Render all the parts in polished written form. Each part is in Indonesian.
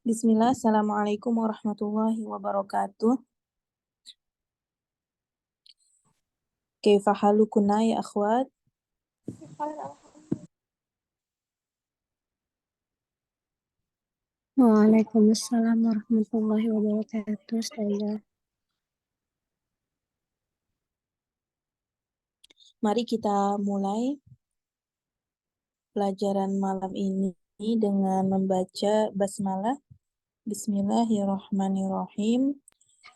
Bismillah, Assalamualaikum warahmatullahi wabarakatuh. Kaifa halukuna ya akhwat? Waalaikumsalam warahmatullahi wabarakatuh, Ustazah. Mari kita mulai pelajaran malam ini dengan membaca basmalah. Bismillahirrahmanirrahim.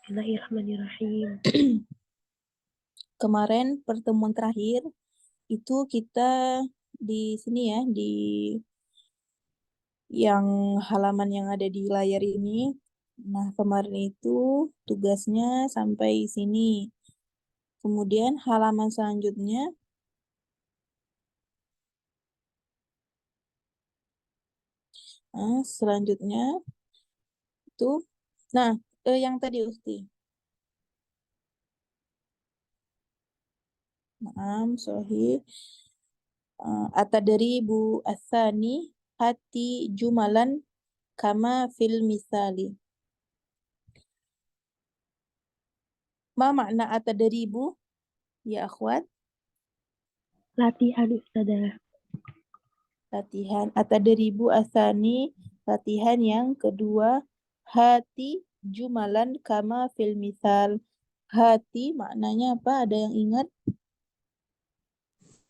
Bismillahirrahmanirrahim. Kemarin pertemuan terakhir itu kita di sini ya, di yang halaman yang ada di layar ini. Nah, kemarin itu tugasnya sampai sini. Kemudian halaman selanjutnya selanjutnya itu, nah, yang tadi Ukti. Naam, sahih. Atadribu atsani hati jumalan kama fil misali. Ma makna atadribu ya akhwat? Latihan, Ustazah. Latihan. Atadribu atsani, latihan yang kedua. Hati jumalan kama fil misal. Hati maknanya apa? Ada yang ingat?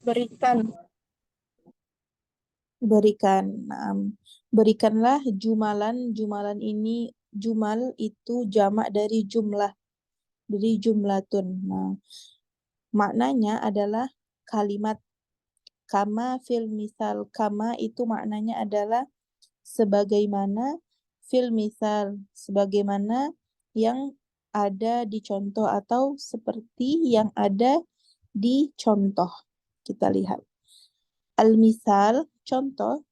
Berikan. Berikan. Naam. Berikanlah jumalan. Jumalan ini, jumal itu jamak dari jumlah. Dari jumlatun. Nah, maknanya adalah kalimat kama fil misal. Kama itu maknanya adalah sebagaimana fil misal. Sebagaimana yang ada di contoh atau seperti yang ada di contoh. Kita lihat. Al-misal, contoh.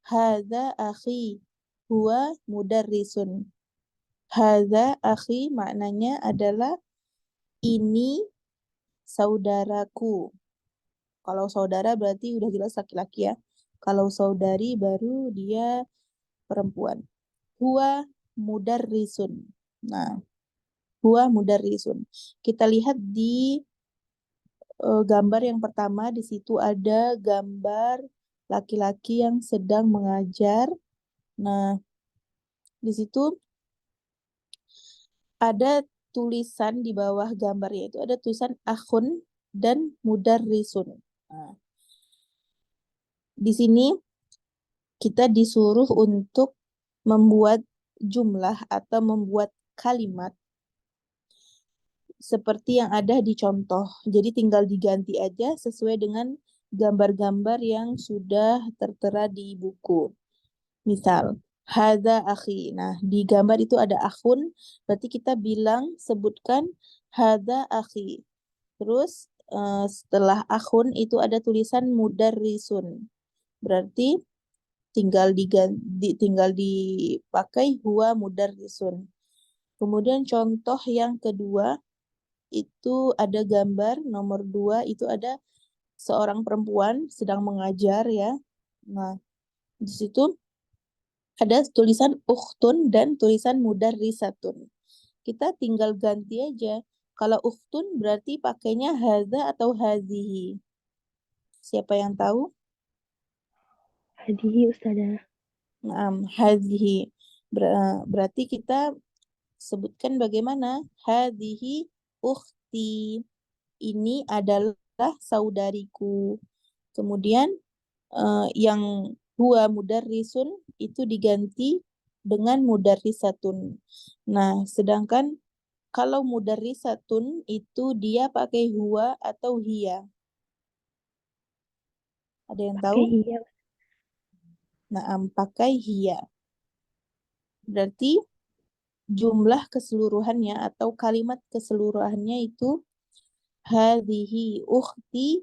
Hadza akhi huwa mudarrisun. Hadza akhi maknanya adalah ini saudaraku. Kalau saudara berarti udah jelas laki-laki ya. Kalau saudari baru dia perempuan. Huwa mudarrisun. Nah, huwa mudarrisun. Kita lihat di gambar yang pertama, di situ ada gambar laki-laki yang sedang mengajar. Nah, di situ ada tulisan di bawah gambarnya itu ada tulisan akhun dan mudarrisun. Nah, di sini kita disuruh untuk membuat jumlah atau membuat kalimat seperti yang ada di contoh. Jadi tinggal diganti aja sesuai dengan gambar-gambar yang sudah tertera di buku. Misal, hadza akhi. Nah, di gambar itu ada akhun, berarti kita bilang, sebutkan hadza akhi. Terus setelah akhun itu ada tulisan mudarrisun. Berarti tinggal dipakai huwa mudarrisun. Kemudian contoh yang kedua itu ada gambar nomor 2 itu ada seorang perempuan sedang mengajar ya. Nah, di situ ada tulisan ukhtun dan tulisan mudarrisatun. Kita tinggal ganti aja. Kalau ukhtun berarti pakainya hadza atau hazihi. Siapa yang tahu? Hadihi, Ustazah. Hazihi. Berarti kita sebutkan bagaimana? Hazihi ukhti. Ini adalah saudariku. Kemudian yang huwa mudarrisun itu diganti dengan mudarrisatun. Nah, sedangkan kalau mudarrisatun itu dia pakai huwa atau hiya. Ada yang tahu? Pakai hiya. Nah, pakai hiya. Berarti jumlah keseluruhannya atau kalimat keseluruhannya itu hadhihi ukhti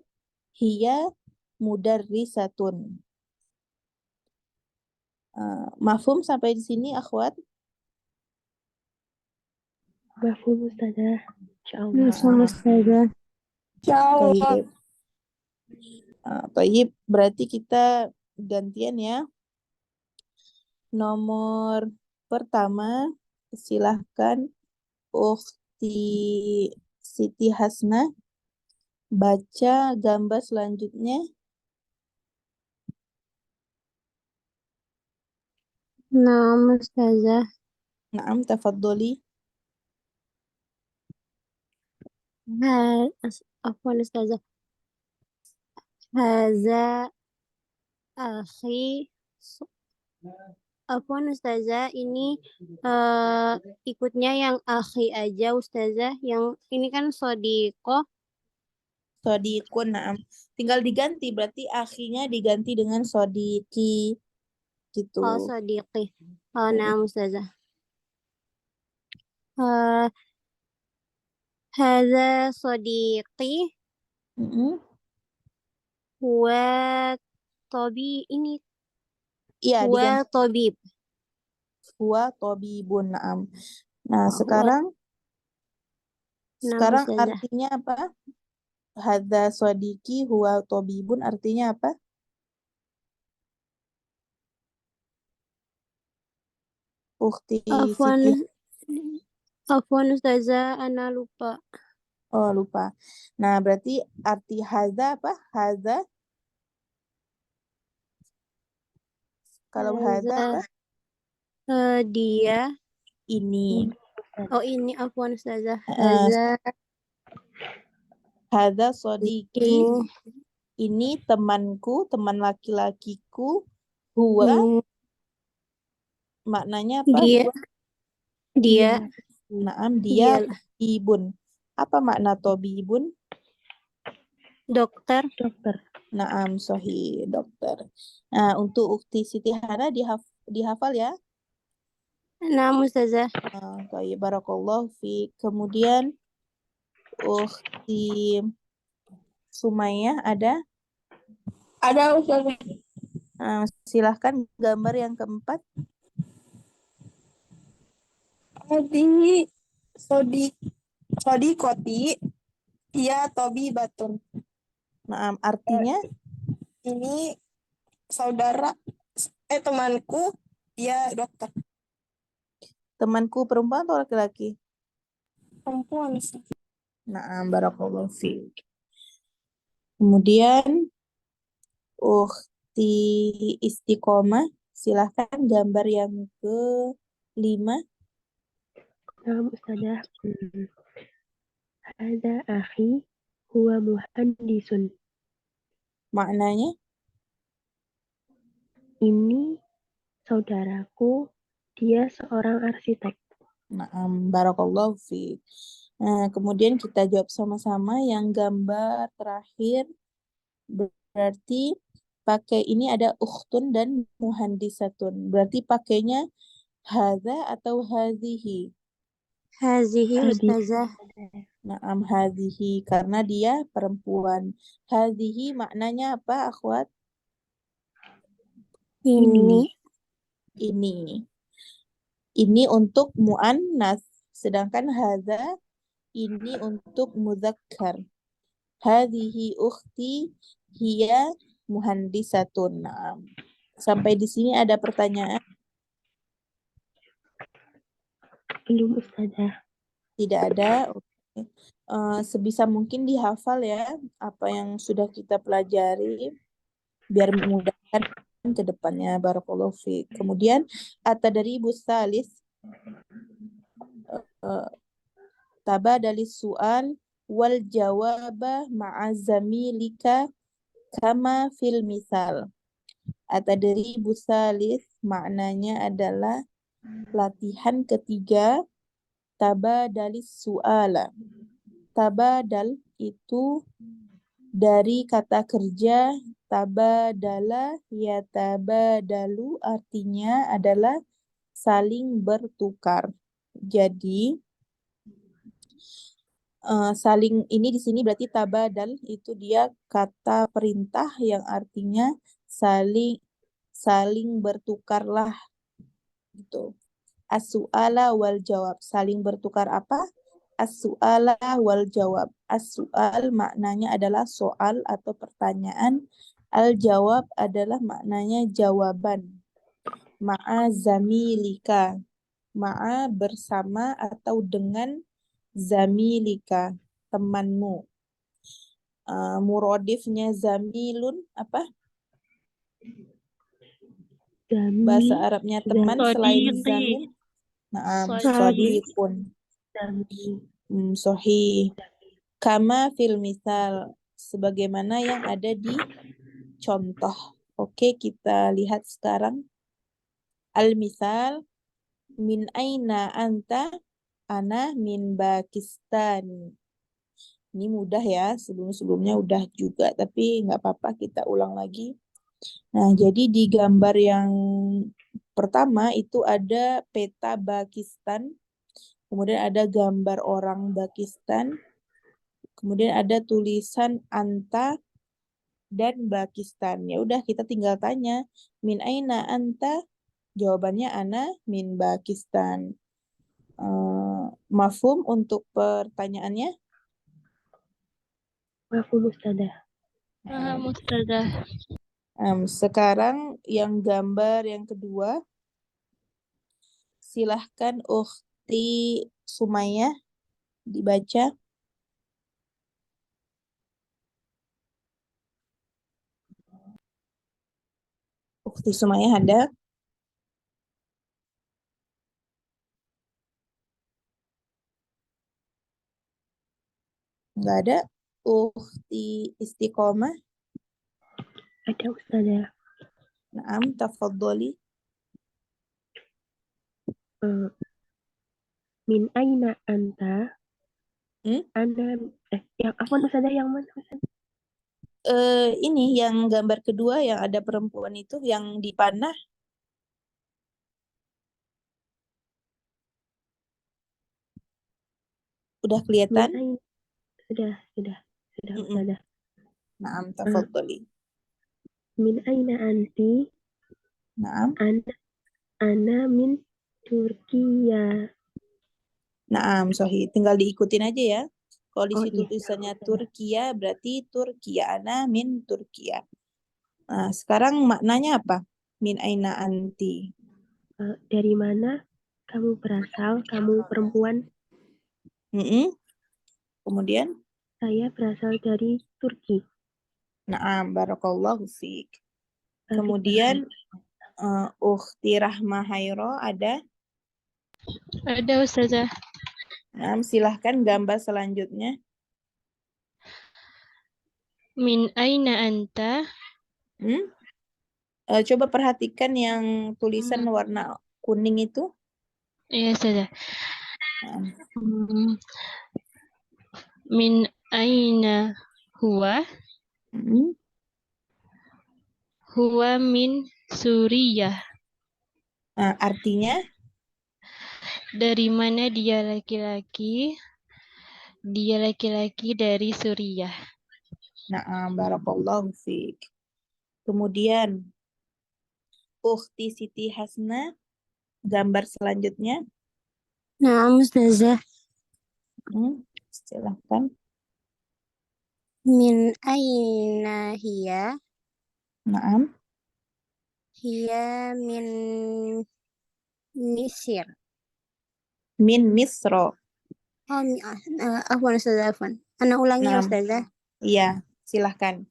hiya mudarrisatun. Mafhum sampai di sini akhwat? Mafhum, Ustazah. Insyaallah. Ustazah. Baik. Baik, berarti kita gantian ya. Nomor Pertama, silahkan Ukhti Siti Hasnah baca gambar selanjutnya. Naam Ustazah. Naam, tafadholi. Afwan Ustazah. Haza akhi. Afwan Ustazah, ini ikutnya yang akhi aja Ustazah. Yang ini kan sodiko. Sodikun, naam. Tinggal diganti, berarti akhinya diganti dengan sodiki. Gitu. Oh, sodiki. Oh, naam Ustazah. Eh, Haza sodiki. Huwa ini Iya, huwa diganti. tabib. Huwa tobibun, naam. Nah, Huwa sekarang naam Ustazah. artinya apa? Hadza sodiki huwa tobibun artinya apa? Ukhti Afwan, Siti. Afwan Ustazah, ana lupa. Oh, lupa. Nah, berarti arti hadza apa? Hadza. Kalau hadza apa? Dia. Ini. Oh, ini Afwan Ustazah. Eh, Haza hadza sodiki. ini Ini temanku, teman laki-lakiku. Huwa. ini Maknanya apa? dia Huwa. dia Naam, dia dia tobibun. Apa makna tobibun? dokter. Naam, sohi, dokter. Nah, untuk ukti Siti Hana dihafal ya. Naam Ustazah. Baik, barakallahu fi. Kemudian ukti Sumayyah ada? Ada Ustazah. Silahkan gambar yang keempat. Di Sodikoti ya Tobi Batun. Naam, artinya Ini saudara temanku dia dokter. temanku perempuan atau laki-laki? Perempuan. Naam, barakallahu fi. Kemudian ukti Istiqomah, silahkan gambar yang ke-5. Naam Ustazah. Haza akhi huwa muhandisun. Maknanya? Ini saudaraku, dia seorang arsitek. Naam, barakallahu fi. Nah, kemudian kita jawab sama-sama yang gambar terakhir. Berarti pakai ini ada ukhtun dan muhandisatun. Berarti pakainya hadza atau hazihi. Hazihi Ustazah. Naam, hazihi karena dia perempuan. Hazihi maknanya apa, akhwat? Ini Ini untuk muannas, sedangkan hadza ini untuk mudzakkar. Hadhihi ukhti hiya muhandisatun. Naam. Sampai di sini ada pertanyaan? belum Ustazah. Tidak ada. Oke. Sebisa mungkin dihafal ya apa yang sudah kita pelajari biar memudahkan ke depannya. Barakallahu fiik. Kemudian at-tadribus salis, tabadalis su'al wal jawaba ma'a zamilika kama fil misal. At-tadribus salis maknanya adalah latihan ketiga, tabadalis su'ala. Tabadal itu dari kata kerja tabadala ya tabadalu, artinya adalah saling bertukar. Jadi saling ini di sini berarti tabadal itu dia kata perintah yang artinya saling bertukarlah gitu. As-su'ala wal jawab, saling bertukar apa? As-su'ala wal jawab. As-su'al maknanya adalah soal atau pertanyaan. Al-jawab adalah maknanya jawaban. Ma'a zamilika, ma'a bersama atau dengan zamilika temanmu. Murodifnya zamilun apa? Bahasa Zami, Arabnya teman selain Sodiqi. zamil. Sodiqi. Sodiqun. zami, Sahih. Kama fil misal. Sebagaimana yang ada di contoh. Oke, kita lihat sekarang. Al-misal. Min aina anta? Ana min Pakistan. Ini mudah ya, sebelum-sebelumnya udah juga, tapi nggak apa-apa kita ulang lagi. Nah, jadi di gambar yang pertama itu ada peta Pakistan, kemudian ada gambar orang Pakistan, kemudian ada tulisan anta dan Pakistan. Ya udah kita tinggal tanya, min aina anta? Jawabannya ana min Pakistan. Mafhum untuk pertanyaannya? mafhum Ustazah. Paham Ustazah. Sekarang yang gambar yang kedua, silahkan Ukhti Sumayyah dibaca. Ukhti Sumayyah ada? Nggak ada. Ukhti Istiqomah. Ada Ustazah. Naam, tafadholi. Eh, min aina anta? Hmm? Ana, yang apa Ustazah, yang mana Ustazah? Ini yang gambar kedua yang ada perempuan itu yang dipanah. Udah Min kelihatan? aina, sudah Mm-mm. Ustazah. Naam, tafadholi. Min aina anti? Naam. Ana min Turkiya. Naam, sahih. Tinggal diikutin aja ya. Kalau di Oh situ iya. tulisannya Turkiya, berarti Turkiya. Ana min Turkiya. Nah, sekarang maknanya apa? Min aina anti. Dari mana kamu berasal? Kamu perempuan? Mm-mm. Kemudian, Saya berasal dari Turki. naam, barakallahu fiik. Baik, Kemudian, Ukhti Rahma Hairo ada? Ada Ustazah. Naam, silahkan gambar selanjutnya. Min aina anta? Coba perhatikan yang tulisan warna kuning itu. Iya Ustazah. Naam. Min aina huwa? Mm-mm. Huwa min Suriah. Artinya, Dari mana dia laki-laki? Dia laki-laki dari Suriah. naam, barakallahu fiik. Kemudian, Ukhti Siti Hasna, gambar selanjutnya. Nah, Ustazah. Silahkan. Min aina hiya? Naam. Hiya min Mesir. Min Misro. Oh, afwan Ustazah, afwan. Ana ulangi ya Naam. Ustazah. Iya, silahkan.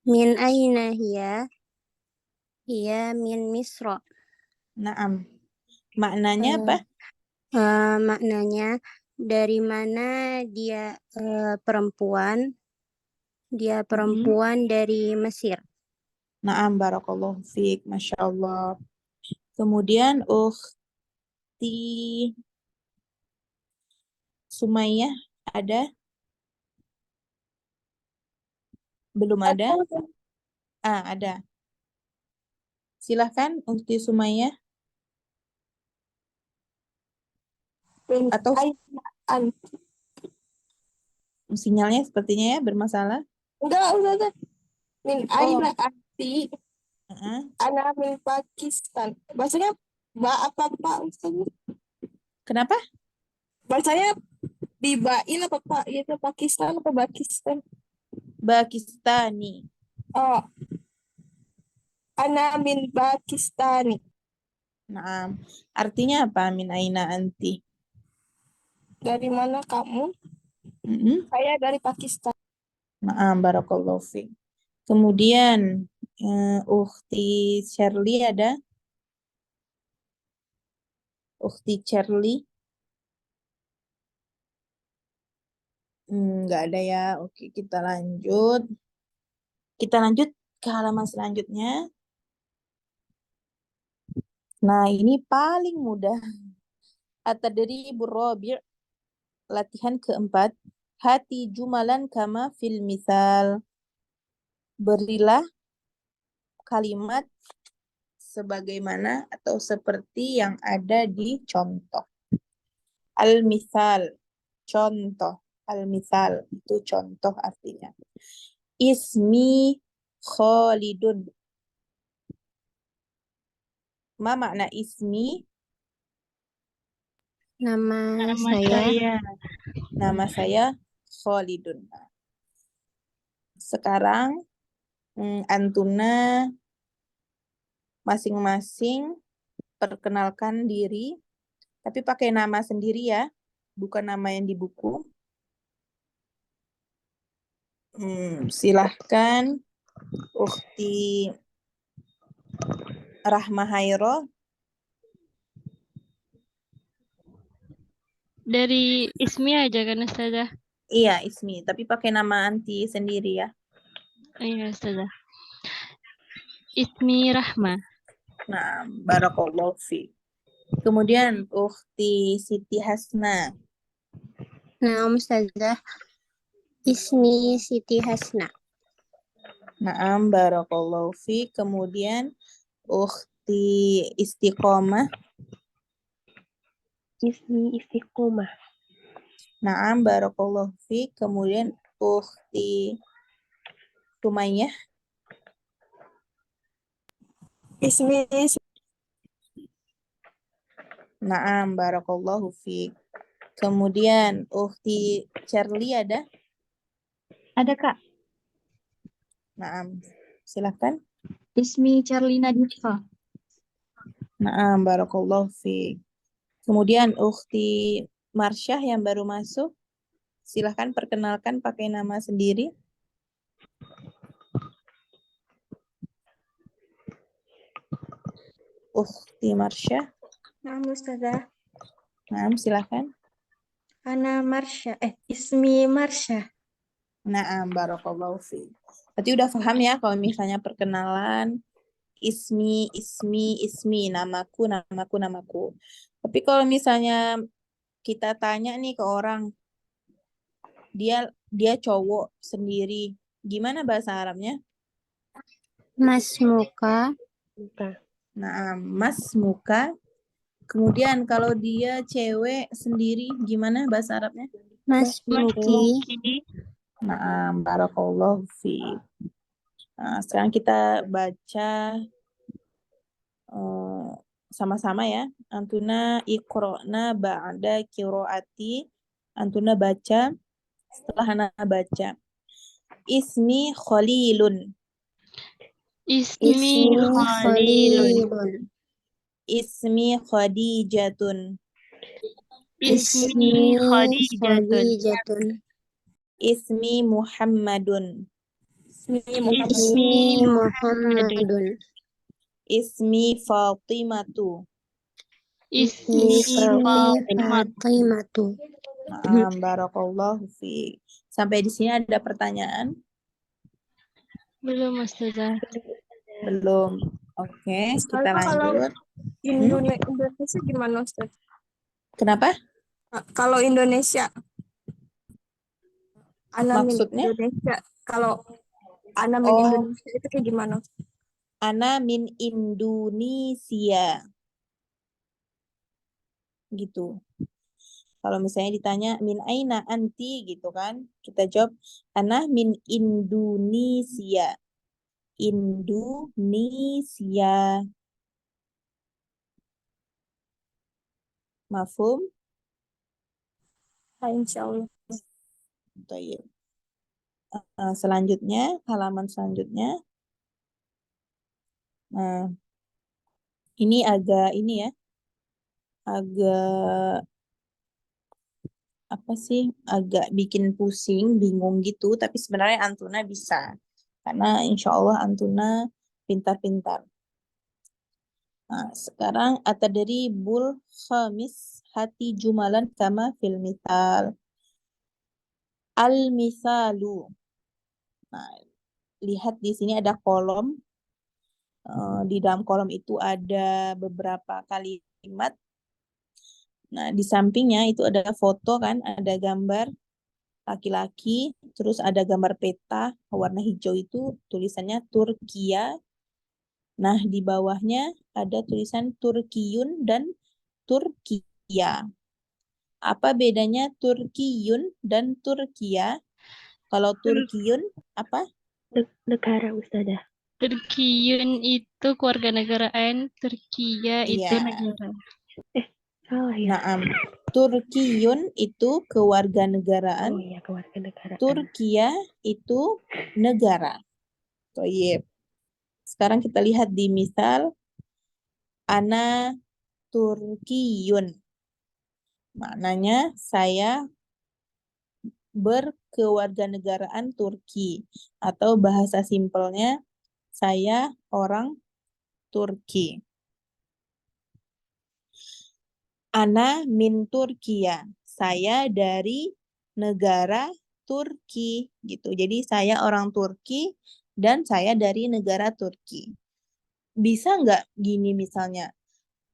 Min aina hiya? Hiya min Misro. Naam. Maknanya apa? Maknanya dari mana dia perempuan? Dia perempuan dari Mesir. Naam, barakallahu fiik. Masya Allah. Kemudian, Ukhti Sumayyah ada? Belum ada? Ada. Silahkan, Ukhti Sumayyah. Min Atau aina anti? sinyalnya sepertinya ya bermasalah. Enggak. Min aina anti? Heeh. Ana min Pakistan. Bahasanya apa Pak Ustaz? Kenapa? Bahasanya dibain apa Pak? Itu Pakistan apa Pakistan? Pakistani. Oh, ana min Pakistani. Nah, artinya apa min aina anti? Dari mana kamu? Mm-mm. Saya dari Pakistan. Nah, barakallahu fiik. Kemudian Ukhti Shirley ada? Ukhti Shirley? Nggak ada ya. Oke, kita lanjut. Kita lanjut ke halaman selanjutnya. Nah, ini paling mudah. At-tadribur rabi', latihan keempat. Hati jumalan kama fil misal. Berilah kalimat sebagaimana atau seperti yang ada di contoh. Al-misal, contoh. Al-misal, itu contoh artinya. Ismi Khalidun. Ma makna ismi? Nama Nama saya saya Nama saya Khalidun. Sekarang Antuna masing-masing perkenalkan diri, tapi pakai nama sendiri ya, bukan nama yang di buku. Silahkan Ukhti Rahma Hairo. dari Ismi aja kan Ustazah. Iya, Ismi, tapi pakai nama anti sendiri ya. Iya Ustazah. Ismi Rahma. Nah, barakallahu fi. Kemudian Ukhti Siti Hasna. Nah, Ustazah. Ismi Siti Hasna. Naam, barakallahu fi. Kemudian Ukhti Istiqomah. Ismi Istiqomah. Naam, barakallahu fi. Kemudian Ukhti Sumayyah. Ismi Naam, barakallahu fi. Kemudian Ukhti Charlie ada? Ada Kak, Naam, silakan. Ismi Charlina Diva. Naam, barakallahu fi. Kemudian Ukhti Marsyah yang baru masuk. Silahkan perkenalkan pakai nama sendiri. Ukhti Marsyah. Nah, Ustazah, Naam, silahkan. Ana Marsha, Ismi Marsha. Naam, barakallahu fi. Berarti udah paham ya kalau misalnya perkenalan ismi, namaku, namaku. Tapi kalau misalnya kita tanya nih ke orang, dia cowok sendiri, gimana bahasa Arabnya? Mas Muka. Nah, mas muka. Kemudian kalau dia cewek sendiri, gimana bahasa Arabnya? Mas Muki. Nah, barakallahu fi. Nah, sekarang kita baca sama-sama ya. Antuna iqra'na ba'da qiraati. Antuna baca setelah Hana baca. Ismi Khalilun. Ismi Khalilun. Ismi Khadijatun. Ismi Khadijatun. Ismi Muhammadun. Ismi Muhammadun. Ismi Fatimatu. Ismi Fatimah. Fatimatu. Nah, barakallahu fi. Sampai di sini ada pertanyaan? Belum Ustazah. Belum. Oke, kita Kalau lanjut. Indonesia gimana, Ustaz? Kenapa? Kalau Indonesia, Anamin Maksudnya? Indonesia. Kalau Anamin Oh. Indonesia itu kayak gimana? Ana min Indonesia. Gitu. Kalau misalnya ditanya min aina anti gitu kan, kita jawab ana min Indonesia. Indonesia. Mafhum? Insya Allah. Baik. Selanjutnya, halaman selanjutnya. Nah, Ini agak ini ya, agak apa sih? Agak bikin pusing, bingung gitu. Tapi sebenarnya Antuna bisa, karena insya Allah Antuna pintar-pintar. Nah, sekarang atadribul khamis hati jumalan kama fil misal. Al misalu. Nah, lihat di sini ada kolom. Di dalam kolom itu ada beberapa kalimat. Nah, di sampingnya itu ada foto kan, ada gambar laki-laki, terus ada gambar peta warna hijau itu tulisannya Turkiya. Nah, di bawahnya ada tulisan Turkiyun dan Turkiya. Apa bedanya Turkiyun dan Turkiya? Kalau Turkiyun apa? Negara Ustazah. Turkiyun itu kewarganegaraan, Turkiya itu Iya. negara. Salah ya? Naam. Turkiyun itu kewarganegaraan, Oh iya, kewarganegaraan. Turkiya itu negara. Toyib. Sekarang kita lihat di misal ana Turkiyun. Maknanya saya berkewarganegaraan Turki, atau bahasa simpelnya saya orang Turki. Ana min Turkiya. Saya dari negara Turki gitu. Jadi saya orang Turki dan saya dari negara Turki. Bisa nggak gini misalnya?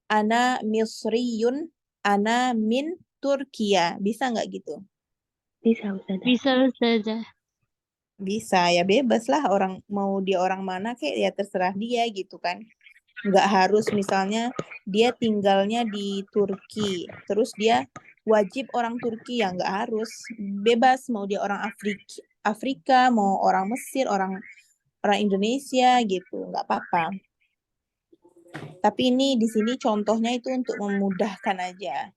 Ana Misriyun, ana min Turkiya. Bisa nggak gitu? Bisa Ustazah. Bisa Ustazah. Bisa, ya bebas lah, orang mau dia orang mana kayak ya terserah dia gitu kan. Nggak harus misalnya dia tinggalnya di Turki, terus dia wajib orang Turki, ya nggak harus. Bebas mau dia orang Afrika, mau orang Mesir, orang Indonesia gitu, nggak apa-apa. Tapi ini di sini contohnya itu untuk memudahkan aja.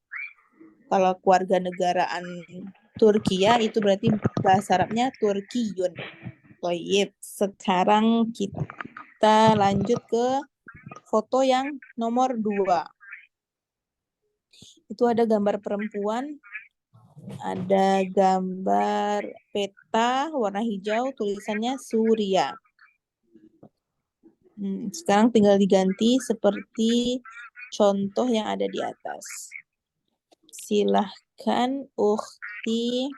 Kalau kewarganegaraan Turkiya itu berarti bahasa Arabnya Turkiyun. Toyib. Sekarang kita lanjut ke foto yang nomor 2. Itu ada gambar perempuan, ada gambar peta warna hijau, tulisannya Surya. Sekarang tinggal diganti seperti contoh yang ada di atas. Silahkan Ukhti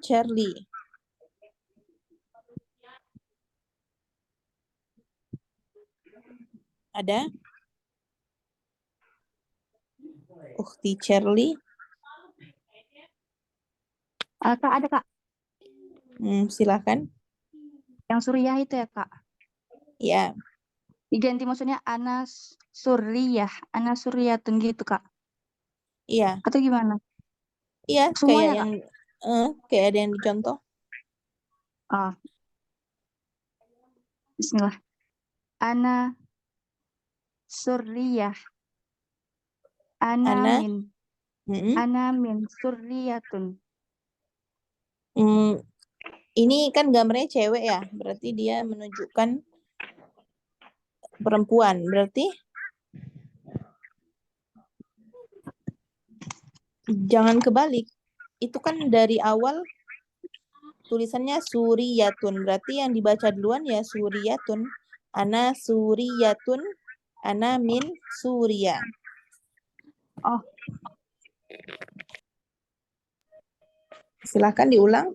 Charlie. Ada? Ukhti Charlie? Kak, ada Kak. Silahkan. Yang Suriah itu ya Kak. Ya. Diganti maksudnya Anas Suriyah, Anas Suriyatun gitu Kak. Iya. Atau gimana? Iya, kayak Semuanya yang Kak? kayak ada yang dicontoh. Bismillah. Ana Suriyah. Ana. Ana min Suriyatun. Ini kan gambarnya cewek ya, berarti dia menunjukkan perempuan. Berarti jangan kebalik. Itu kan dari awal tulisannya Suriyatun. Berarti yang dibaca duluan ya Suriyatun. Ana Suriyatun, ana min Suriya. Oh. Silahkan diulang.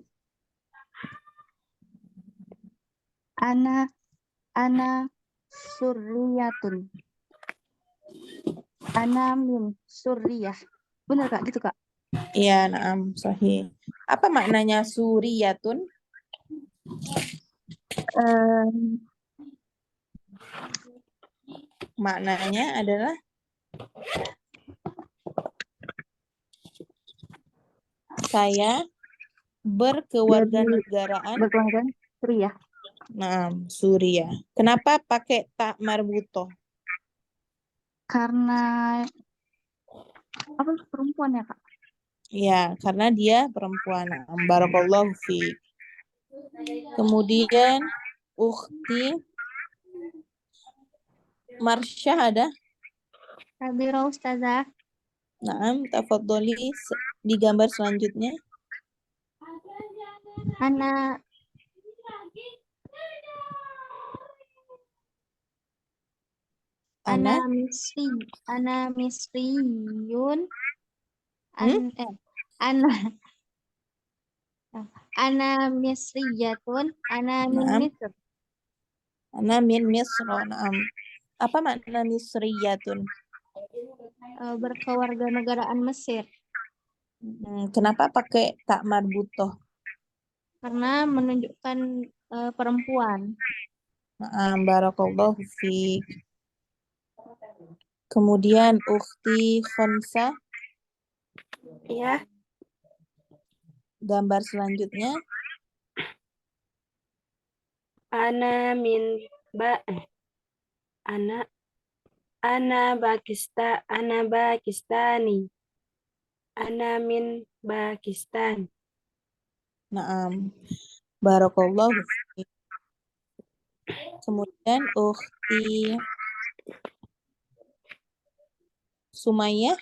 Ana Suriyatun. Ana min Suriyah. Benar Kak, gitu Kak? Iya, naam, sahih. Apa maknanya Suriyatun? Maknanya adalah saya berkewarganegaraan Suriah. Nah, Surya. Kenapa pakai tak marbutoh? Karena apa perempuan ya Kak? Ya, karena dia perempuan. Barakallahu fiik. Kemudian Ukhti Marsha ada? Habira Ustazah. Naam, tafadholi di gambar selanjutnya. Ana Ana, Ana Misriyun. Ana Ana Misriyatun. Ana min Naam. Misr. Ana min Misr. Naam. Apa makna Misriyatun? Berkewarganegaraan Mesir. Kenapa pakai tak marbutoh? Karena menunjukkan perempuan. Naam, barakallahu fiik. Kemudian ukhti Khonsa, Ya, gambar selanjutnya. ana min ana Pakistani. Ana min Pakistan. Naam, barakallahu fiik. Kemudian ukhti Sumayyah,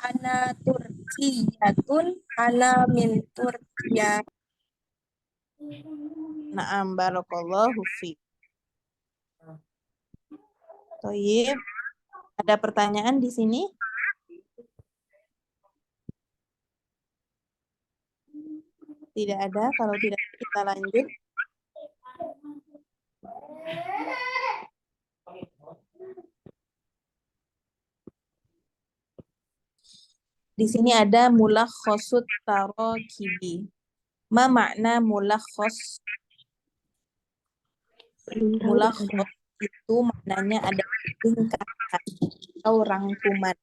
Ana Turkiyatun. Ana min Turkiya. naam, barakallahu fiik. Thayyib. Ada pertanyaan di sini? Tidak ada. Kalau tidak, kita lanjut. Di sini ada mulakhosut tarokibi. Ma makna mulakhos? Belum tahu Mulakhos Ustazah. itu maknanya ada ringkasan atau rangkuman.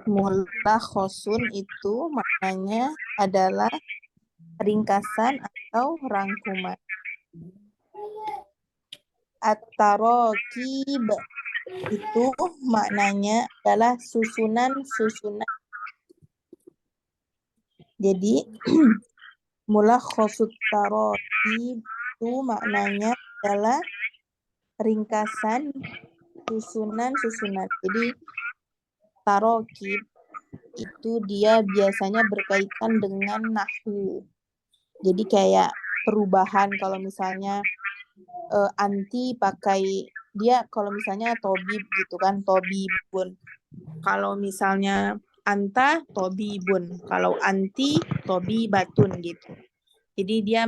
Mulakhosun itu maknanya adalah ringkasan atau rangkuman. At-tarokib itu maknanya adalah susunan-susunan. Jadi mulakhosut tarokib itu maknanya adalah ringkasan susunan-susunan. Jadi tarokib itu dia biasanya berkaitan dengan nahwu. Jadi kayak perubahan kalau misalnya anti pakai dia kalau misalnya tobib gitu kan, tobibun. Kalau misalnya anta tobibun, kalau anti tobibatun gitu. Jadi dia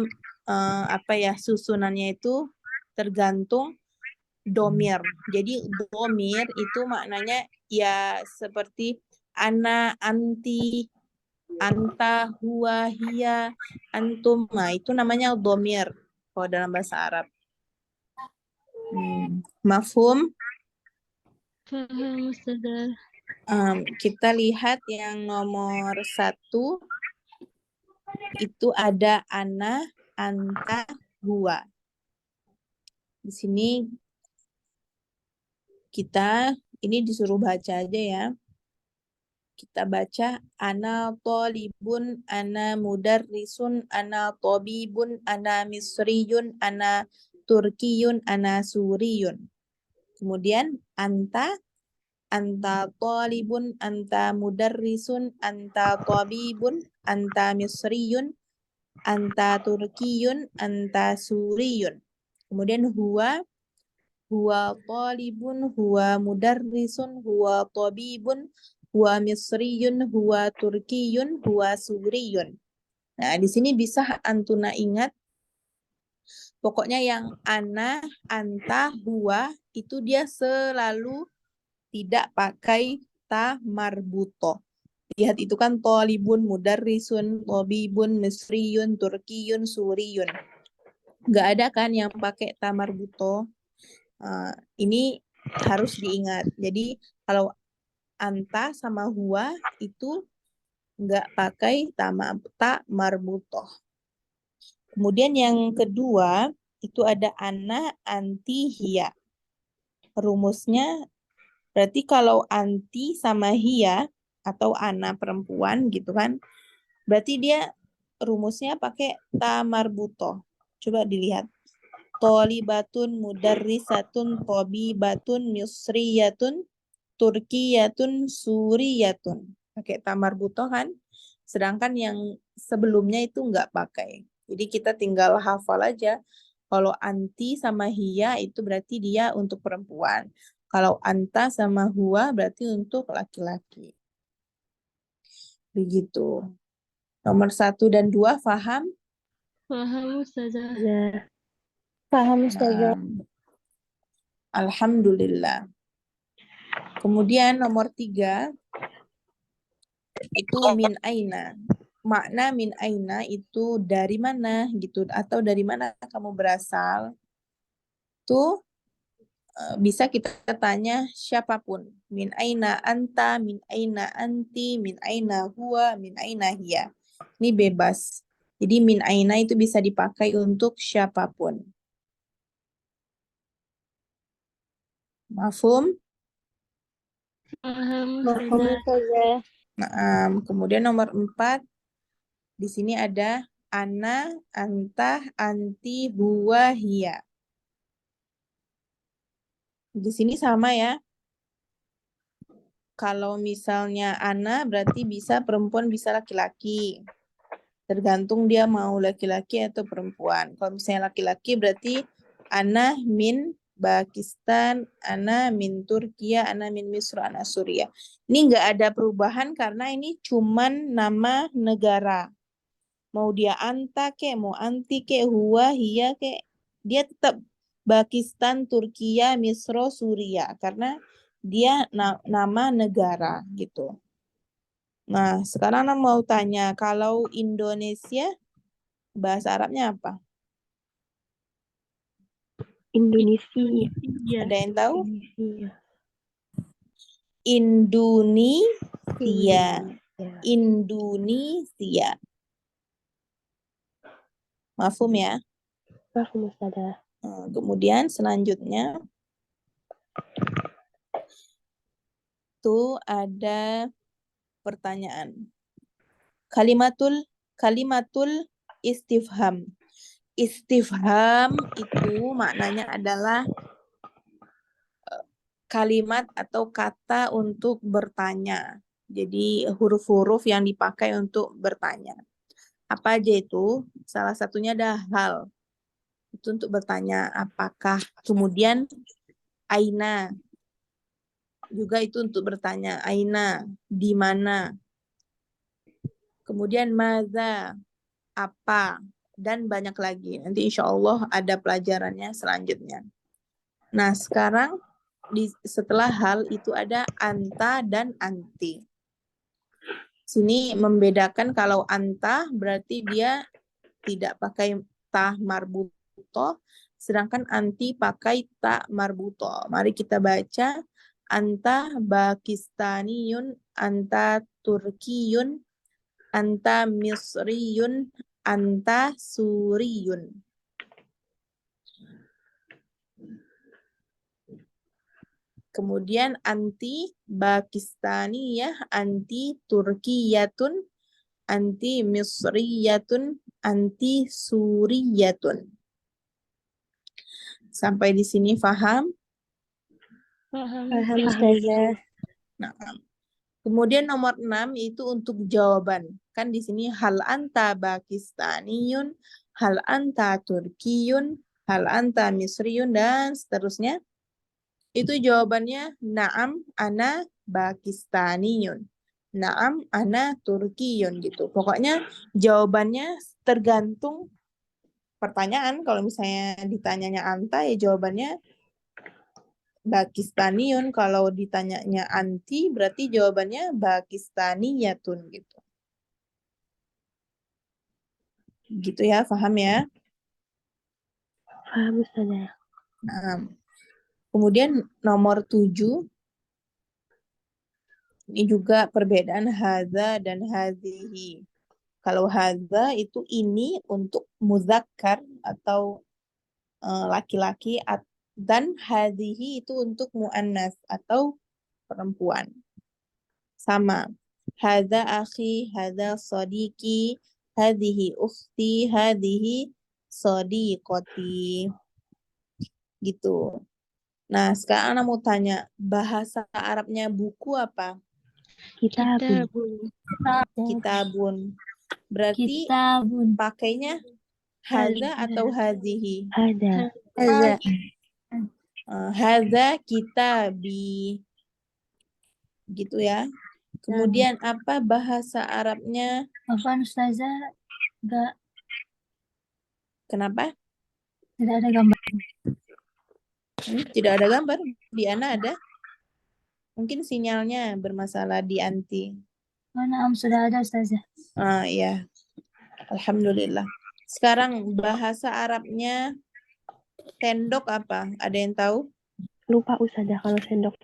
susunannya itu tergantung domir. Jadi domir itu maknanya ya seperti ana, anti, anta, huwa, hiya, antum. Nah, itu namanya domir kalau dalam bahasa Arab. Mafhum? Paham Ustazah. Kita lihat yang nomor 1. Itu ada ana, anta, huwa. Di sini kita ini disuruh baca aja ya. Kita baca ana thalibun, ana mudarrisun, ana tabibun, ana misriyun, ana turkiyun, ana suriyun. Kemudian anta thalibun, anta mudarrisun, anta tabibun, anta misriyun, anta turkiyun, anta suriyun. Kemudian huwa talibun, huwa mudarrisun, huwa tabibun, huwa misriyun, huwa turkiyun, huwa suriyun. Nah, di sini bisa antuna ingat pokoknya yang ana, anta, huwa itu dia selalu tidak pakai ta marbuto. Lihat itu kan talibun, mudarrisun, tabibun, misriyun, turkiyun, suriyun. Nggak ada kan yang pakai ta marbuto. Ini harus diingat. Jadi kalau anta sama huwa itu nggak pakai ta marbutoh. Kemudian yang kedua itu ada ana, anti, hiya. Rumusnya berarti kalau anti sama hiya atau ana perempuan gitu kan, berarti dia rumusnya pakai ta marbutoh. Coba dilihat. Thalibatun, mudarrisatun, tabibatun, misriyatun, turkiyatun, suriyatun. Pakai ta marbutoh kan? Sedangkan yang sebelumnya itu nggak pakai. Jadi kita tinggal hafal aja. Kalau anti sama hiya itu berarti dia untuk perempuan. Kalau anta sama huwa berarti untuk laki-laki. Begitu. Nomor 1 dan 2 paham? Paham Ustazah. Ustazah. Paham Ustazah. Alhamdulillah. Kemudian nomor 3 itu min aina. Makna min aina itu dari mana gitu atau dari mana kamu berasal. Tuh bisa kita tanya siapapun. Min aina anta, min aina anti, min aina huwa, min aina hiya. Ini bebas. Jadi min aina itu bisa dipakai untuk siapapun. Mafhum? Paham Paham Ustazah. Ustazah. Nah, kemudian nomor 4 di sini ada ana, anta, anti, huwa, hiya. Di sini sama ya. Kalau misalnya ana berarti bisa perempuan bisa laki-laki. Tergantung dia mau laki-laki atau perempuan. Kalau misalnya laki-laki berarti ana min Pakistan, ana min Turkiya, ana min Misr, ana Suriah. Ini nggak ada perubahan karena ini cuman nama negara. Mau dia anta ke, mau anti ke, huwa, hiya ke, dia tetap Pakistan, Turkiya, Misro, Suriah karena dia nama negara gitu. Nah, sekarang Ana mau tanya, kalau Indonesia bahasa Arabnya apa? Indonesia. Iya. Ada yang tahu? Indonesia. Indonesia. Indonesia. Mafhum ya? Paham Ustazah. Kemudian selanjutnya tuh ada pertanyaan. Kalimatul istifham. Istifham itu maknanya adalah kalimat atau kata untuk bertanya. Jadi huruf-huruf yang dipakai untuk bertanya. Apa aja itu? Salah satunya ada hal. Itu untuk bertanya apakah. Kemudian aina. Juga itu untuk bertanya. Aina, di mana. Kemudian maza, apa. Dan banyak lagi. Nanti insya Allah ada pelajarannya selanjutnya. Nah sekarang setelah hal itu ada anta dan anti. Sini membedakan kalau anta berarti dia tidak pakai ta marbutoh, sedangkan anti pakai ta marbutoh. Mari kita baca. Anta Pakistaniyun, anta Turkiyun, anta Misriyun, anta Suriyun. Kemudian anti Pakistaniyah, anti Turkiyatun, anti Misriyatun, anti Suriyatun. Sampai di sini paham? Paham. Paham Ustazah. Nah, kemudian nomor 6 itu untuk jawaban. Kan di sini hal anta Pakistaniyun, hal anta Turkiyun, hal anta Misriyun, dan seterusnya. Itu jawabannya na'am ana Pakistaniyun. Na'am ana Turkiyun gitu. Pokoknya jawabannya tergantung pertanyaan. Kalau misalnya ditanyanya anta ya jawabannya Pakistaniyun. Kalau ditanyanya anti berarti jawabannya Pakistaniyatun gitu. Gitu ya, paham ya? Paham Ustazah. Nah, kemudian nomor 7 ini juga perbedaan hadza dan hazihi. Kalau hadza itu ini untuk muzakkar atau laki-laki, dan hazihi itu untuk muannas atau perempuan. Sama. Hadza akhi, hadza sadiqi, hadhihi ukhti, hadhihi sadiqati. gitu. Nah, sekarang Ana mau tanya, bahasa Arabnya buku apa? Kitabun. Kitabun. Berarti Kitabun. pakainya hadza atau hadhihi? Ada. Haza. Hadza kitabi. Gitu ya. Kemudian apa bahasa Arabnya? Afwan Ustazah, enggak, Kenapa? tidak ada gambar. Tidak ada gambar. Di Ana ada. Mungkin sinyalnya bermasalah di Anti. Mana sudah ada Ustazah. Ya. Alhamdulillah. Sekarang bahasa Arabnya sendok apa? Ada yang tahu? Lupa Ustazah kalau sendok.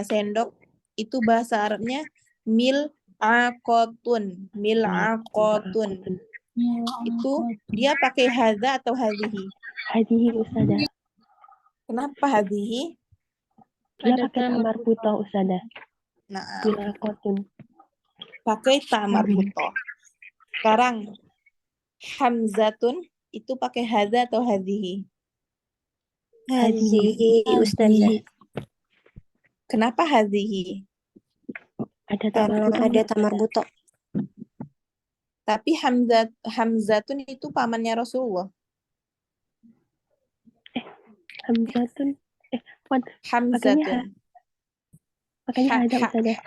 Sendok itu bahasa Arabnya mil'aqotun. Mil'aqotun. Itu dia pakai hadza atau hadhihi? Hadihi Ustazah. Kenapa hadhihi? Dia Ada pakai tamar tamar butoh Ustazah. Nah, Milakotun. pakai tamar butoh. Sekarang hamzatun itu pakai hadza atau hadhihi? Hazihi Ustazah. Kenapa hadhihi? Ada tamar Karena butoh. ada tamar buto. Tapi hamzatun itu pamannya Rasulullah. Hamzatun. Wan, Hamzatun. pakainya Ha- ada ha- Ustazah.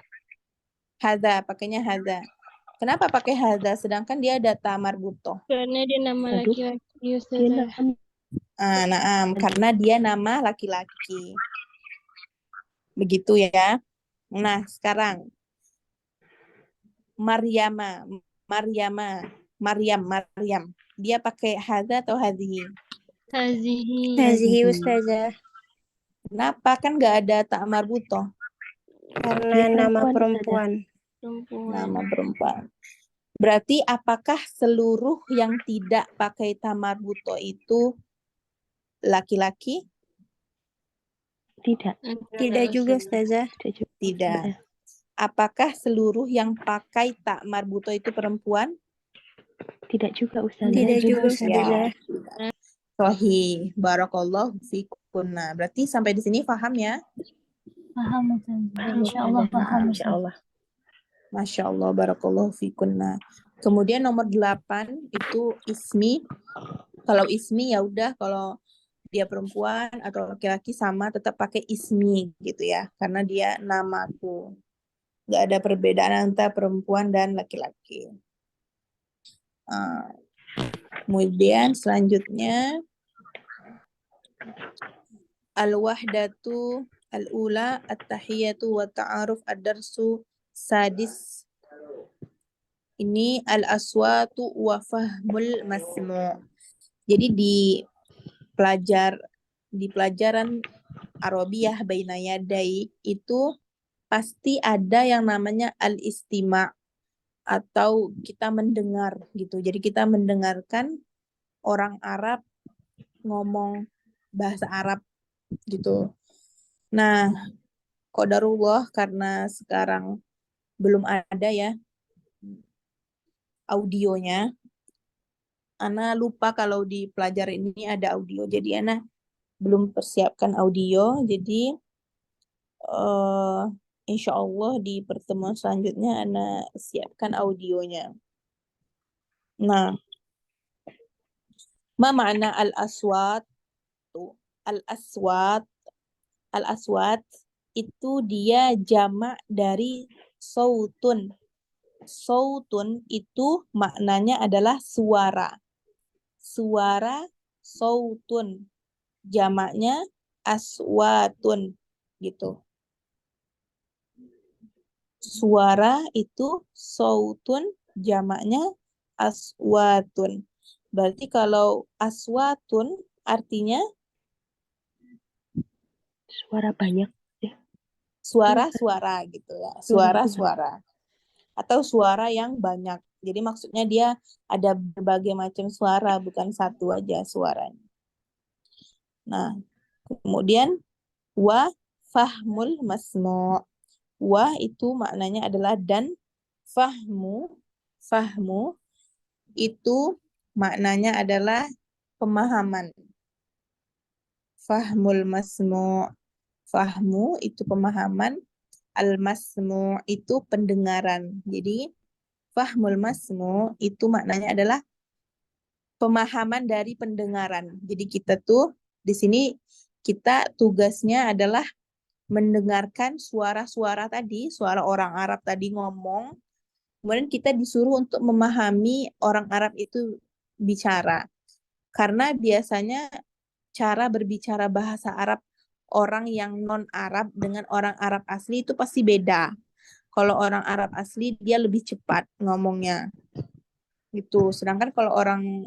Hadza, pakainya hadza. Kenapa pakai hadza sedangkan dia ada tamar butoh? Karena dia nama Aduh. laki-laki Dia Ustazah. Karena dia nama laki-laki. Begitu ya. Nah, sekarang Maryam. Dia pakai hadza atau hadhihi? Hazihi. Hazihi Ustazah. Kenapa? Kan nggak ada ta'mar butoh. Karena Dia nama perempuan, perempuan. Nama perempuan. Berarti apakah seluruh yang tidak pakai tamar butoh itu laki-laki? Tidak. Tidak juga Ustazah. Tidak juga. Tidak. Apakah seluruh yang pakai takmar buto itu perempuan? Tidak juga Ustazah. Tidak juga Ya. Ustazah. Sahih. Barakallahu fikunna. Berarti sampai di sini paham ya? Paham Ustazah. Insyaallah paham Ustazah. Masya Allah. Barakallahu fikunna. Kemudian nomor 8 itu ismi. Kalau ismi ya udah, kalau dia perempuan atau laki-laki sama tetap pakai ismi gitu ya. Karena dia namaku. Nggak ada perbedaan antara perempuan dan laki-laki. Kemudian selanjutnya al-wahdatu al-ula at-tahiyatu wa ta'aruf ad-darsu sadis. Ini al-aswatu wa fahmul masmu'. Jadi di pelajaran Arabiyah baina yadai itu pasti ada yang namanya al-istima' atau kita mendengar gitu. Jadi kita mendengarkan orang Arab ngomong bahasa Arab gitu. Nah, qadarullah karena sekarang belum ada ya audionya. Ana lupa kalau di pelajaran ini ada audio. Jadi Ana belum persiapkan audio. Jadi insya Allah di pertemuan selanjutnya Ana siapkan audionya. Nah, ma makna al-aswat? Al-aswat itu dia jamak dari sautun. Sautun itu maknanya adalah suara. Suara sautun. Jamaknya aswatun gitu. Suara itu sautun, jamaknya aswatun. Berarti kalau aswatun artinya Suara banyak. suara-suara gitu ya. Suara-suara. Atau suara yang banyak. Jadi maksudnya dia ada berbagai macam suara, bukan satu aja suaranya. Nah, kemudian wa fahmul masmu'. Wa itu maknanya adalah dan, fahmu itu maknanya adalah pemahaman. Fahmul masmu'. Fahmu itu pemahaman, al-masmu' itu pendengaran. Jadi fahmul masmu' itu maknanya adalah pemahaman dari pendengaran. Jadi kita tuh di sini kita tugasnya adalah mendengarkan suara-suara tadi, suara orang Arab tadi ngomong. Kemudian kita disuruh untuk memahami orang Arab itu bicara. Karena biasanya cara berbicara bahasa Arab orang yang non-Arab dengan orang Arab asli itu pasti beda. Kalau orang Arab asli dia lebih cepat ngomongnya. Gitu. Sedangkan kalau orang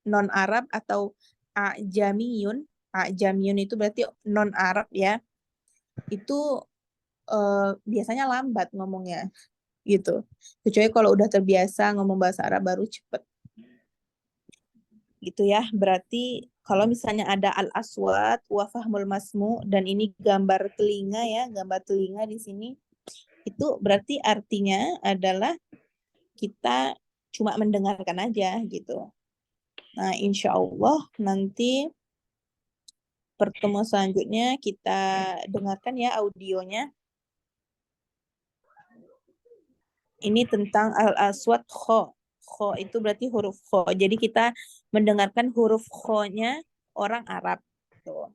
non-Arab atau ajamiyun itu berarti non-Arab ya. Itu biasanya lambat ngomongnya. Gitu. Kecuali kalau udah terbiasa ngomong bahasa Arab baru cepet. Gitu ya. Berarti kalau misalnya ada al-aswat wa fahmul masmu dan ini gambar telinga ya, gambar telinga di sini itu berarti artinya adalah kita cuma mendengarkan aja gitu. Nah, insya Allah nanti pertemuan selanjutnya kita dengarkan ya audionya. Ini tentang al-aswat kho. Kho itu berarti huruf kho. Jadi kita mendengarkan huruf kho-nya orang Arab. Tuh.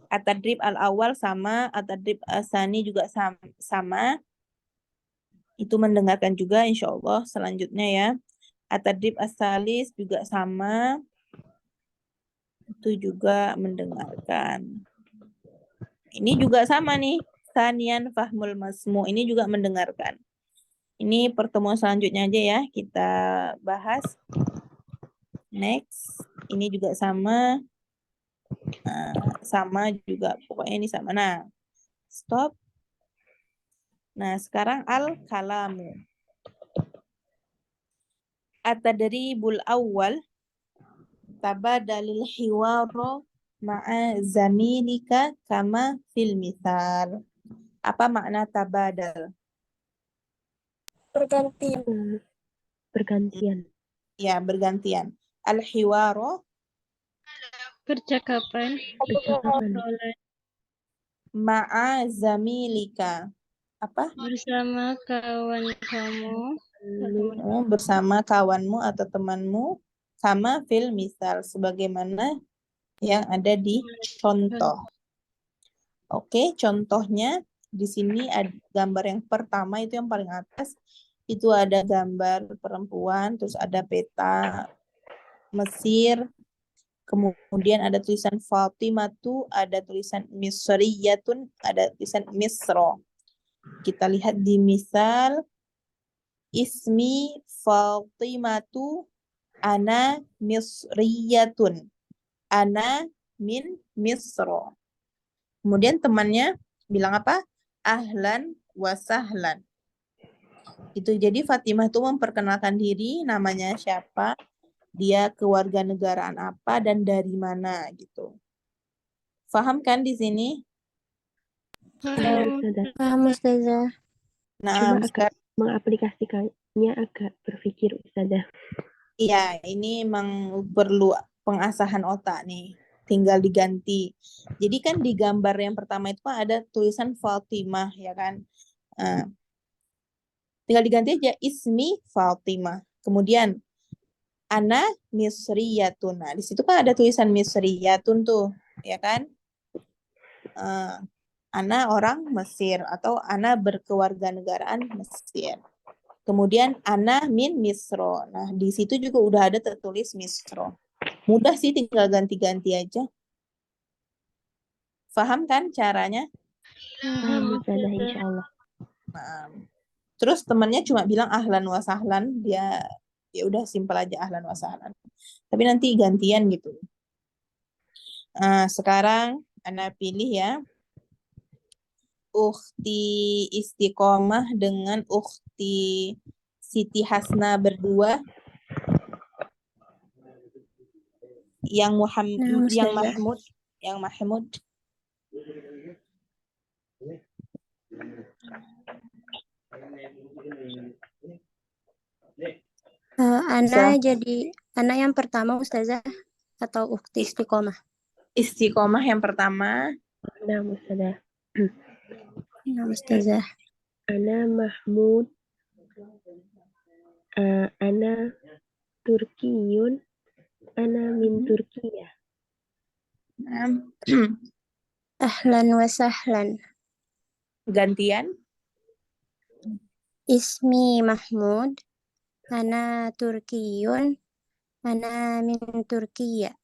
At-tadrib al-awal sama, at-tadrib al-sani juga sama. Itu mendengarkan juga insya Allah selanjutnya ya. At-tadrib as-salis juga sama. Itu juga mendengarkan. Ini juga sama nih. Sanian fahmul masmu. Ini juga mendengarkan. Ini pertemuan selanjutnya aja ya. Kita bahas. Next. Ini juga sama. Nah, sama juga. Pokoknya ini sama. Nah, stop. Nah, sekarang al-kalamu. At-tadribul awal. Tabadalil hiwaro ma'a zamilika kama fil misal. Apa makna tabadal? Pergantian. Bergantian. Ya, bergantian. Al-hiwaro Percakapan. Percakapan. ma'a zamilika. Apa? Bersama kawan kamu. Bersama kawanmu atau temanmu sama fil misal sebagaimana yang ada di contoh. Oke, contohnya di sini ada gambar yang pertama itu yang paling atas itu ada gambar perempuan, terus ada peta Mesir, kemudian ada tulisan Fatimatu, ada tulisan Misriyatun, ada tulisan Misro. Kita lihat di misal ismi Fatimatu ana Misriyatun. Ana min Misro. Kemudian temannya bilang apa? Ahlan wa sahlan. Itu jadi Fatimah itu memperkenalkan diri, namanya siapa, dia kewarganegaraan apa dan dari mana gitu. Faham kan di sini? Paham. Ustazah. Paham Ustazah. Nah, Cuma agak mengaplikasikannya agak berpikir Ustazah. iya, ini memang perlu pengasahan otak nih. Tinggal diganti. Jadi kan di gambar yang pertama itu kan ada tulisan Fatimah, ya kan? Nah, tinggal diganti aja ismi Fatimah. Kemudian ana misriyatun. Nah, di situ kan ada tulisan misriyatun tuh, ya kan? Ana orang Mesir atau ana berkewarganegaraan Mesir. Kemudian ana min Misro. Nah, di situ juga udah ada tertulis Misro. Mudah sih, tinggal ganti-ganti aja. Paham kan caranya? Paham Ustazah insyaallah. Nah, terus temannya cuma bilang ahlan wa sahlan, dia ya udah simpel aja ahlan wa sahlan. Tapi nanti gantian gitu. Nah, sekarang Ana pilih ya. Ukhti Istiqomah dengan Ukhti Siti Hasna berdua. Yang Muhammad, yang Mahmud. Ana jadi Ana yang pertama Ustazah atau Ukhti Istiqomah? Istiqomah yang pertama. Nah, Ustazah. Nah, Ustazah. Ana Mahmud. Ana Turkiyun. Ana min Turkiyah. Ahlan wa sahlan. Gantian. Ismi Mahmud. Ana Turkiyun. Ana min Turkiya.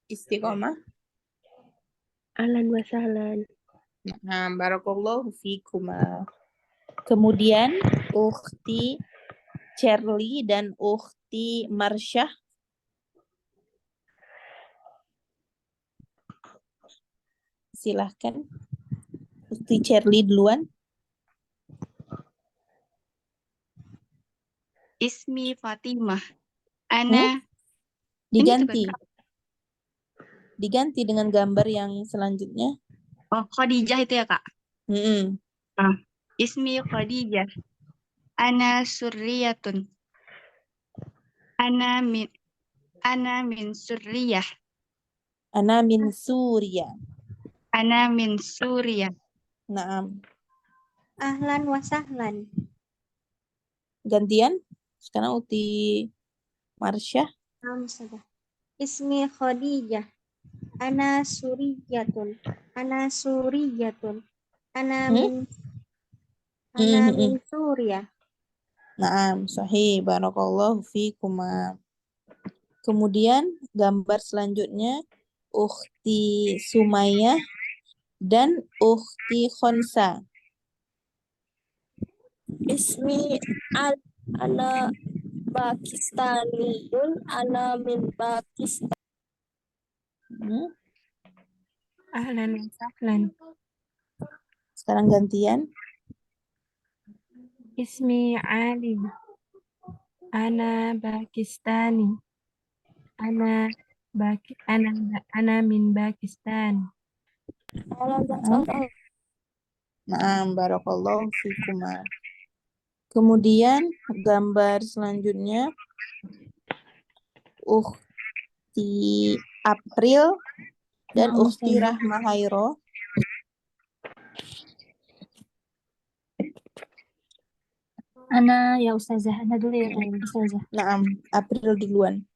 Istiqomah. Ahlan wa sahlan. Nah, barakallahu fikuma. Kemudian ukhti Cherly dan ukhti Marsyah. Silahkan. Ukhti Cherly duluan. Ismi Fatimah. Ana Diganti. Diganti dengan gambar yang selanjutnya. Oh, Khadijah itu ya, Kak. Mm-mm. Ismi Khadijah. Ana surriyatun. Ana min surriyah. Ana min Suriah. Ana min Suriah. Naam. Ahlan wa sahlan. Gantian. Sekarang ukhti Marsyah. Ustazah. Ismi Khadijah. Ana suriyatun. Ana suriyatun. Ana min Suriah. Naam, sahih. Barakallahu fikuma. Kemudian gambar selanjutnya ukhti Sumayyah dan ukhti Khonsa. Ismi ana Pakistaniyun, ana min Pakistan. Ahlan wa sahlan. Sekarang gantian. Ismi Ali. Ana Pakistani. Ana min Pakistan. Naam, barakallahu fikuma. Kemudian gambar selanjutnya ukhti April dan ukhti Rahma Hairo. Ana ya Ustazah, Ana dulu ya Ustazah. Naam, April duluan.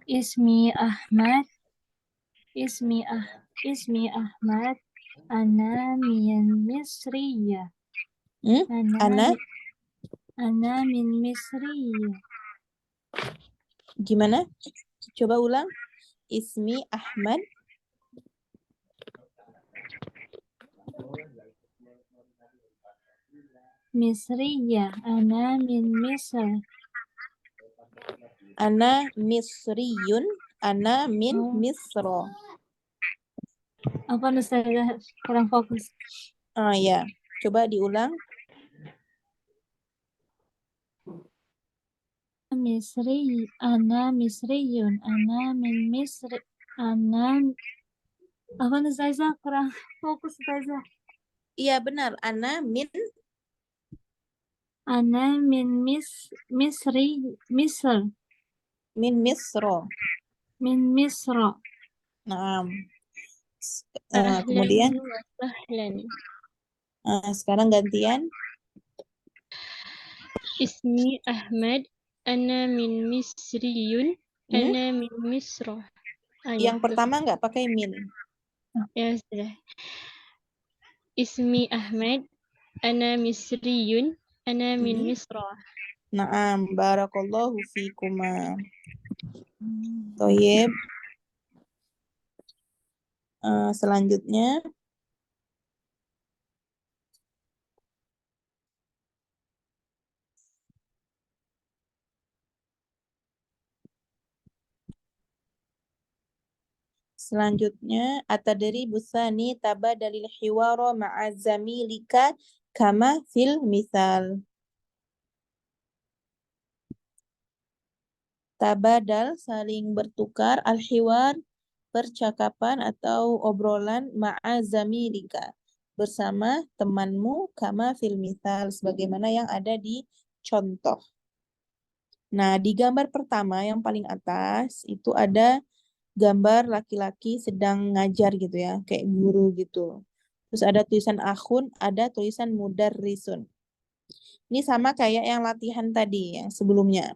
Ismi Ahmad. Ismi Ahmad. Ana min Misriya. Ana min Misriya. Gimana? Coba ulang. Ismi Ahmad. Misriya. Ana min Misr. Ana Misriyun. Ana min Misro. Apa Ustazah kurang fokus? Ya. Coba diulang. Ana Misriyun. Ana min Misri. Apa Ustazah kurang fokus Ustazah? Iya benar. Ana min Misri. Misr. min Misro. Min Misra. Naam. Kemudian sekarang gantian. Ismi Ahmad. Ana min Misriyun. Ana min Misra. Yang pertama nggak pakai min. Ya sudah. Ismi Ahmad. Ana Misriyun. Ana min Misra. Naam, barakallahu fikuma. Toyib. Selanjutnya atadri busani tabadalil hiwara ma'a zamilika kama fil misal. Tabadal saling bertukar, al-hiwar percakapan atau obrolan ma'a zamilika bersama temanmu kama fil misal sebagaimana yang ada di contoh. Nah, di gambar pertama yang paling atas itu ada gambar laki-laki sedang ngajar gitu ya, kayak guru gitu. Terus ada tulisan akhun, ada tulisan mudarrisun. Ini sama kayak yang latihan tadi, yang sebelumnya.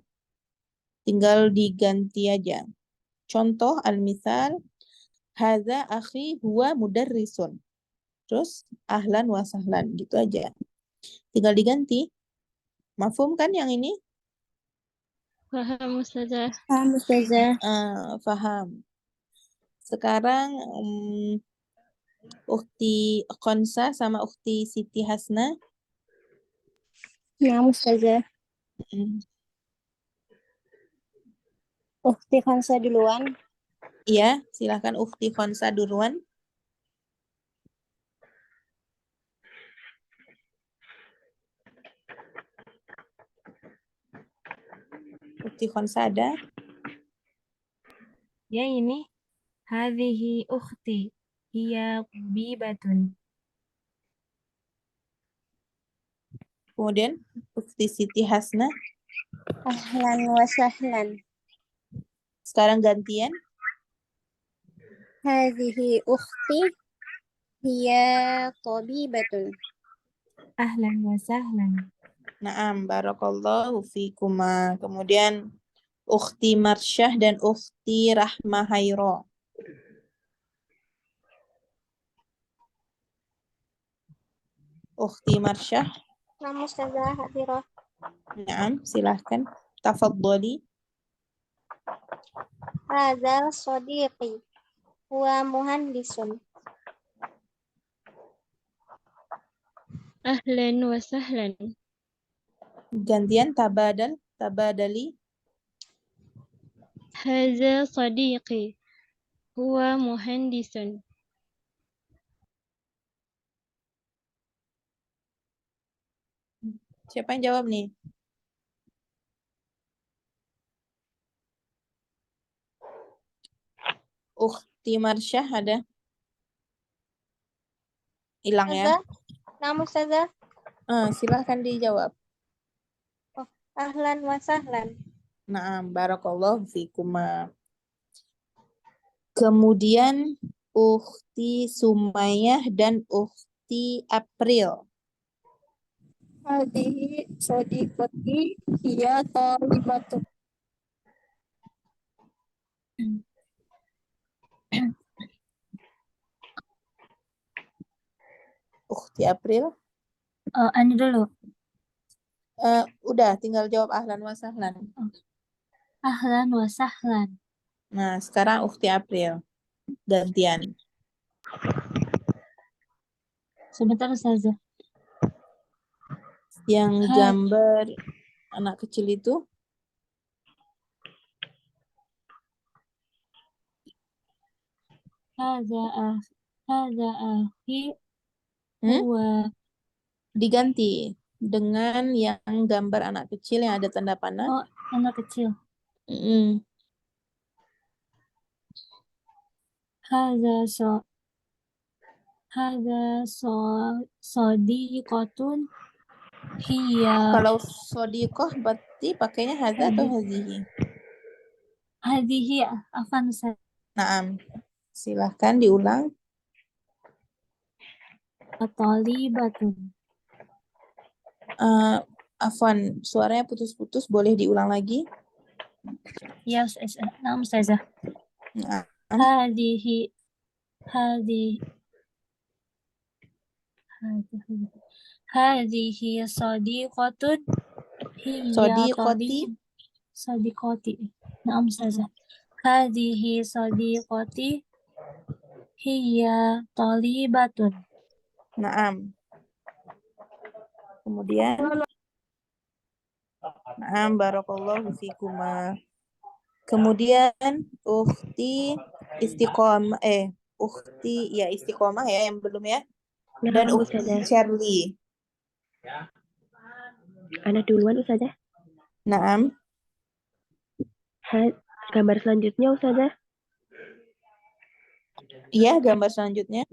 Tinggal diganti aja. Contoh al-misal, hadza akhi huwa mudarrisun. Terus ahlan wa sahlan gitu aja. Tinggal diganti. Mafhum kan yang ini? Paham Ustazah. Paham Ustazah. Faham. Sekarang Ukhti Konsa sama Ukhti Siti Hasna. Nah, Ustazah. Ukhti Khansa duluan. Iya, silakan Ukhti Konsa duluan. Ukhti Konsa ada? Ya ini. Hadhihi ukhti. Hiya bibatun. Kemudian Ukhti Siti Hasna. Ahlan wa sahlan. Sekarang gantian. Hadhihi ukhti hiya tabibatun. Ahlan wa sahlan. Naam, barakallahu fikuma. Kemudian Ukhti Marsyah dan Ukhti Rahma Hairo. Ukhti Marsyah. Nah, Ustazah hadirah. Naam, silahkan. Tafadhali. Hadza sadiqi huwa muhandisun. Ahlan wa sahlan. Gantian tabadali. Hadza sadiqi. Huwa muhandisun. Siapa yang jawab nih? Ukhti Marsyah ada? Hilang ya? Ustazah. Nah, Ustazah. Silahkan dijawab. Ahlan wa sahlan. Naam, barakallahu fikuma. Kemudian Ukhti Sumayyah dan Ukhti April. Hadhihi sadiqati hiya talibatun. Ukhti April. Ani dulu. Udah, tinggal jawab ahlan wa sahlan. Ahlan wa sahlan. Nah, sekarang Ukhti April. Gantian. Sebentar Ustazah. Yang gambar anak kecil itu. Hadza akhi Hmm? huwa Diganti dengan yang gambar anak kecil yang ada tanda panah. anak kecil. Mm-mm. Hadza sadiqatun hiya. Kalau sodiqoh berarti pakainya hadza atau hazihi? Hadhihi afan Ustazah. Naam. Silahkan diulang. Talibatun. Afwan, suaranya putus-putus, boleh diulang lagi? Ya, nah Ustazah. Nah, Hadhihi sadiqatun hiya sadiqati. Nah Ustazah. Hadhihi sadiqati hiya talibatun. naam. Kemudian, naam, barakallahu fikuma. Kemudian, Ukhti Istiqomah, Ukhti, ya Istiqomah ya, yang belum ya. Dan Nah, Ukhti Ustazah. Shirley. Ana duluan Ustazah. Naam. Gambar selanjutnya Ustazah. Iya, gambar selanjutnya.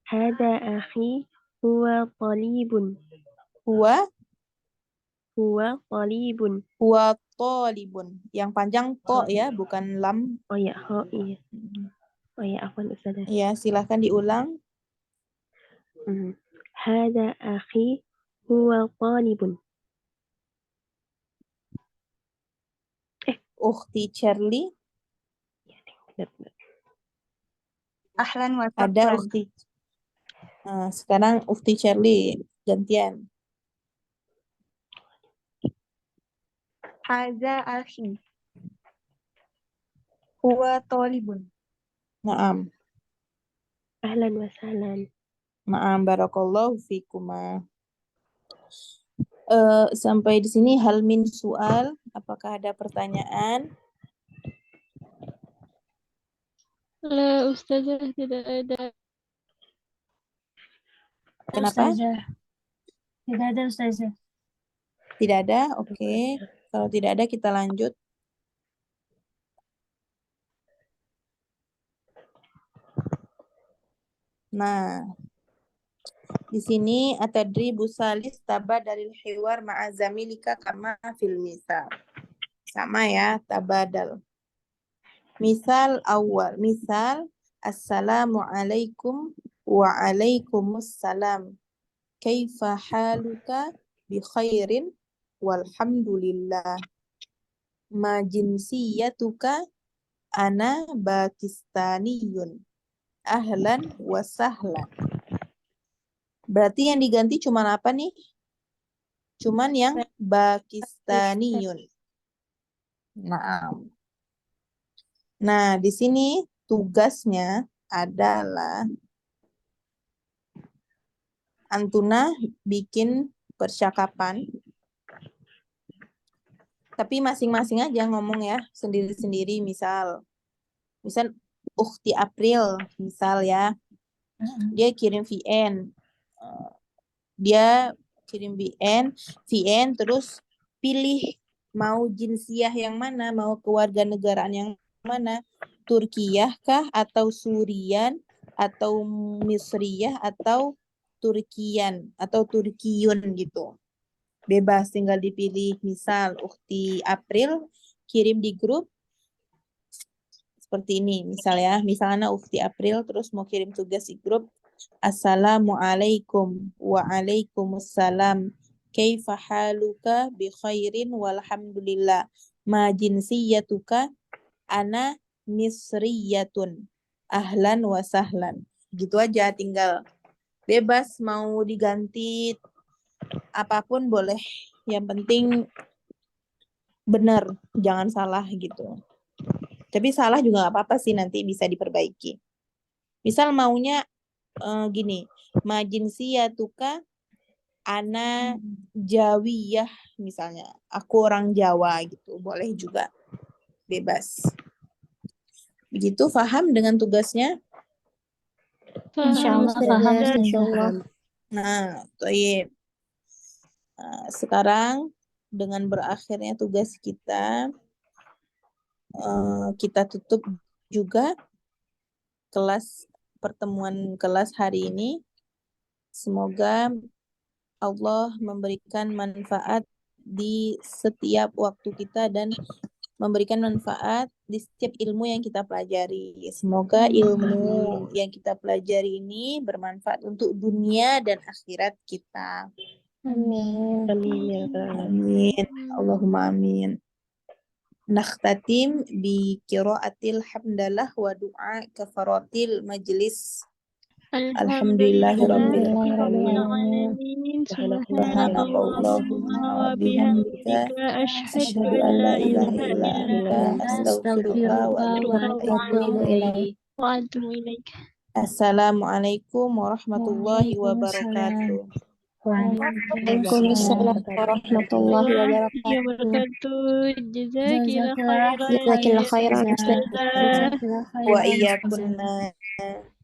Hadza akhi huwa talibun. Huwa huwa talibun. Huwa talibun. Yang panjang to ya, bukan lam. Oh ya, iya. Oh ya, afwan Ustazah. Ya, silahkan diulang. Hada akhi huwa talibun. Ukhti Charlie. Benar. Ahlan wa Ada sahlan. ukhti. Nah, sekarang ukhti Charlie gantian. Hadza akhi. Huwa talibun. Naam. Ahlan wa sahlan. Naam, barakallahu fikuma. Sampai di sini hal min soal. Apakah ada pertanyaan? La Ustazah, tidak ada. Kenapa? Ustazah. Tidak ada Ustazah. Tidak ada? Oke. Kalau tidak ada kita lanjut. Nah, di sini atadri busalis taba dari hiwar ma'azamilika kama fil misal. Sama ya, tabadal. Misal awal. Misal, assalamualaikum wa alaikumussalam. Kaifa haluka bi khairin walhamdulillah. Ma jinsiyatuka ana Pakistaniyun. Ahlan wa sahlan. Berarti yang diganti cuman apa nih? Cuman yang Pakistaniyun. Nah, di sini tugasnya adalah Antuna bikin percakapan. Tapi masing-masing aja ngomong ya, sendiri-sendiri. Misal Ukhti April, misal ya. Dia kirim VN. Dia kirim VN terus pilih mau jinsiyah yang mana, mau kewarganegaraan yang mana, Turkiyah kah atau Surian atau Misriyah atau Turkian atau Turkiyun gitu. Bebas, tinggal dipilih. Misal Ukhti April kirim di grup seperti ini, misalnya Ukhti April terus mau kirim tugas di grup, Assalamualaikum wa alaikumussalam. Kaifa haluka bi khairin walhamdulillah. Ma jinsiyatuka ana misriyatun. Ahlan wa sahlan. Gitu aja, tinggal bebas mau diganti apapun boleh. Yang penting benar, jangan salah gitu. Tapi salah juga nggak apa-apa sih, nanti bisa diperbaiki. Misal maunya gini, majinsiyatuka ana Jawiyah misalnya. Aku orang Jawa gitu, boleh juga. Bebas. Begitu, paham dengan tugasnya? Insyaallah paham Ustazah. Nah, toyib. Sekarang dengan berakhirnya tugas kita, kita tutup juga pertemuan kelas hari ini. Semoga Allah memberikan manfaat di setiap waktu kita dan memberikan manfaat di setiap ilmu yang kita pelajari. Semoga ilmu yang kita pelajari ini bermanfaat untuk dunia dan akhirat kita. Amin. Amin. Allahumma amin. Nakhtatim bi qiraatil hamdalah wa du'a kafaratil majlis. Alhamdulillahirabbil alamin. Subhanakallahumma wa bihamdika asyhadu an la ilaha illa anta astaghfiruka wa atubu ilaik. Assalamualaikum warahmatullahi wabarakatuh. Waalaikumsalam warahmatullahi wabarakatuh. Jazakillah khairan. Jazakallah khairan. Wa iyyakunna.